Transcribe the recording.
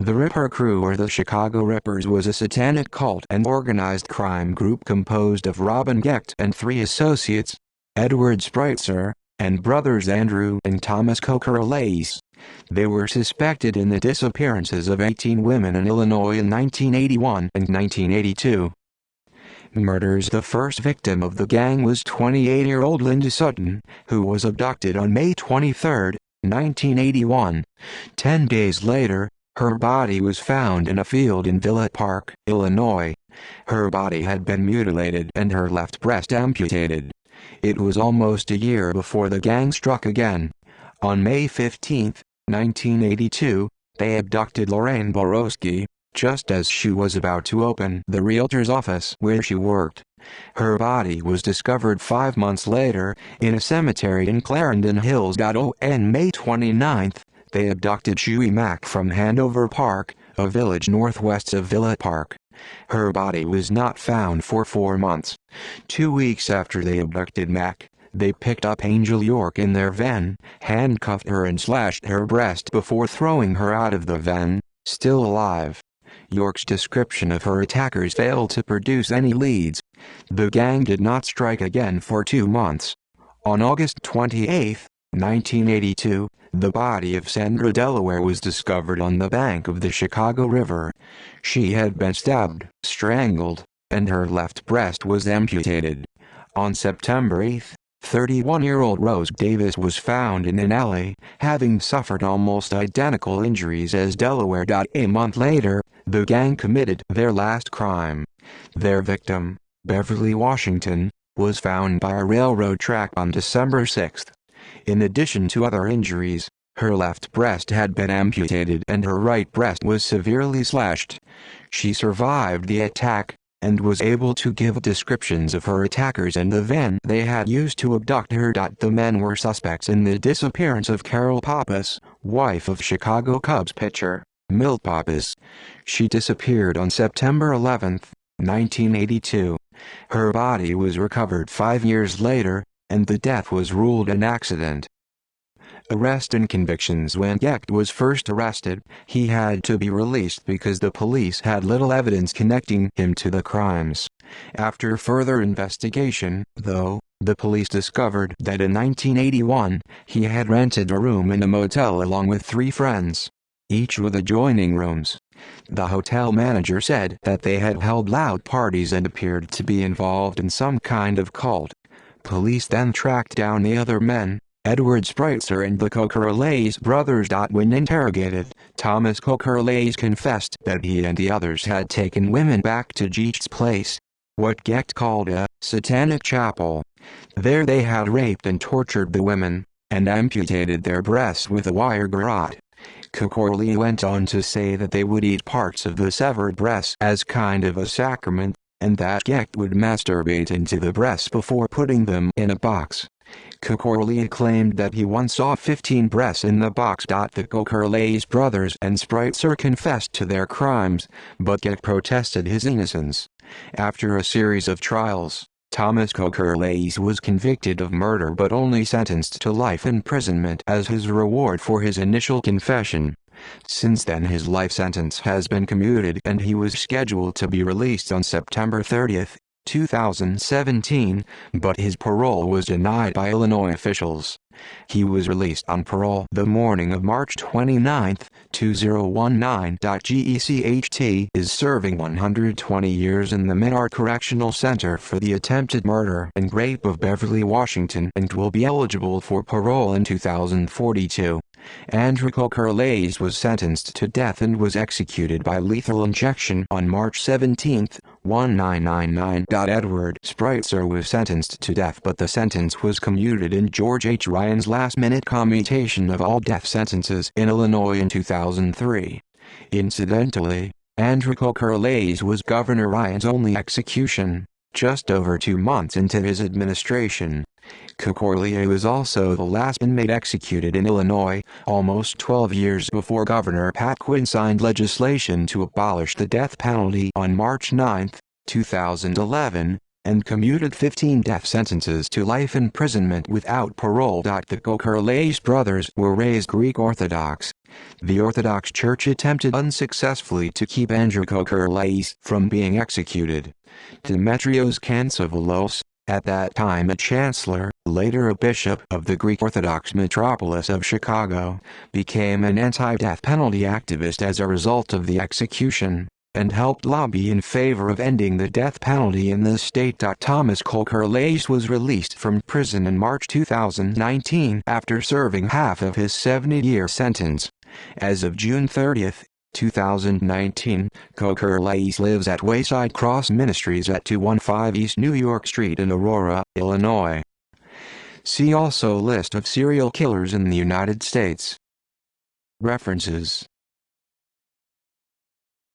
The Ripper Crew, or the Chicago Rippers, was a satanic cult and organized crime group composed of Robin Gecht and three associates, Edward Spritzer, and brothers Andrew and Thomas Coquerelais. They were suspected in the disappearances of 18 women in Illinois in 1981 and 1982. Murders. The first victim of the gang was 28-year-old Linda Sutton, who was abducted on May 23, 1981. 10 days later, her body was found in a field in Villa Park, Illinois. Her body had been mutilated and her left breast amputated. It was almost a year before the gang struck again. On May 15, 1982, they abducted Lorraine Borowski, just as she was about to open the realtor's office where she worked. Her body was discovered 5 months later, in a cemetery in Clarendon Hills. On May 29, they abducted Shuey Mack from Hanover Park, a village northwest of Villa Park. Her body was not found for 4 months. 2 weeks after they abducted Mack, they picked up Angel York in their van, handcuffed her and slashed her breast before throwing her out of the van, still alive. York's description of her attackers failed to produce any leads. The gang did not strike again for 2 months. On August 28, 1982, the body of Sandra Delaware was discovered on the bank of the Chicago River. She had been stabbed, strangled, and her left breast was amputated. On September 8, 31-year-old Rose Davis was found in an alley, having suffered almost identical injuries as Delaware. A month later, the gang committed their last crime. Their victim, Beverly Washington, was found by a railroad track on December 6. In addition to other injuries, her left breast had been amputated and her right breast was severely slashed. She survived the attack, and was able to give descriptions of her attackers and the van they had used to abduct her. The men were suspects in the disappearance of Carol Pappas, wife of Chicago Cubs pitcher, Milt Pappas. She disappeared on September 11, 1982. Her body was recovered 5 years later, and the death was ruled an accident. Arrest and convictions. When Gecht was first arrested, he had to be released because the police had little evidence connecting him to the crimes. After further investigation, though, the police discovered that in 1981, he had rented a room in a motel along with 3 friends, each with adjoining rooms. The hotel manager said that they had held loud parties and appeared to be involved in some kind of cult. Police then tracked down the other men, Edward Spritzer and the Coquerelais brothers. When interrogated, Thomas Coquerelais confessed that he and the others had taken women back to Gecht's place, what Gecht called a satanic chapel. There they had raped and tortured the women, and amputated their breasts with a wire garrote. Coquerelais went on to say that they would eat parts of the severed breasts as kind of a sacrament, and that Gecht would masturbate into the breasts before putting them in a box. Coquerelais claimed that he once saw 15 breasts in the box. The Coquerelais brothers and Spritzer confessed to their crimes, but Gecht protested his innocence. After a series of trials, Thomas Coquerelais was convicted of murder but only sentenced to life imprisonment as his reward for his initial confession. Since then his life sentence has been commuted and he was scheduled to be released on September 30, 2017, but his parole was denied by Illinois officials. He was released on parole the morning of March 29, 2019. Gecht is serving 120 years in the Menard Correctional Center for the attempted murder and rape of Beverly Washington and will be eligible for parole in 2042. Andrew Coquerelais was sentenced to death and was executed by lethal injection on March 17, 1999. Edward Spritzer was sentenced to death, but the sentence was commuted in George H. Ryan's last-minute commutation of all death sentences in Illinois in 2003. Incidentally, Andrew Coquerelais was Governor Ryan's only execution, just over 2 months into his administration. Coquerelais was also the last inmate executed in Illinois, almost 12 years before Governor Pat Quinn signed legislation to abolish the death penalty on March 9, 2011, and commuted 15 death sentences to life imprisonment without parole. The Kokerlais brothers were raised Greek Orthodox. The Orthodox Church attempted unsuccessfully to keep Andrew Kokerlais from being executed. Demetrios Kantsavalos, at that time a chancellor, later a bishop of the Greek Orthodox metropolis of Chicago, became an anti-death penalty activist as a result of the execution, and helped lobby in favor of ending the death penalty in the state. Thomas Kokerlais was released from prison in March 2019 after serving half of his 70-year sentence. As of June 30, 2019, Kokerlais lives at Wayside Cross Ministries at 215 East New York Street in Aurora, Illinois. See also List of serial killers in the United States. References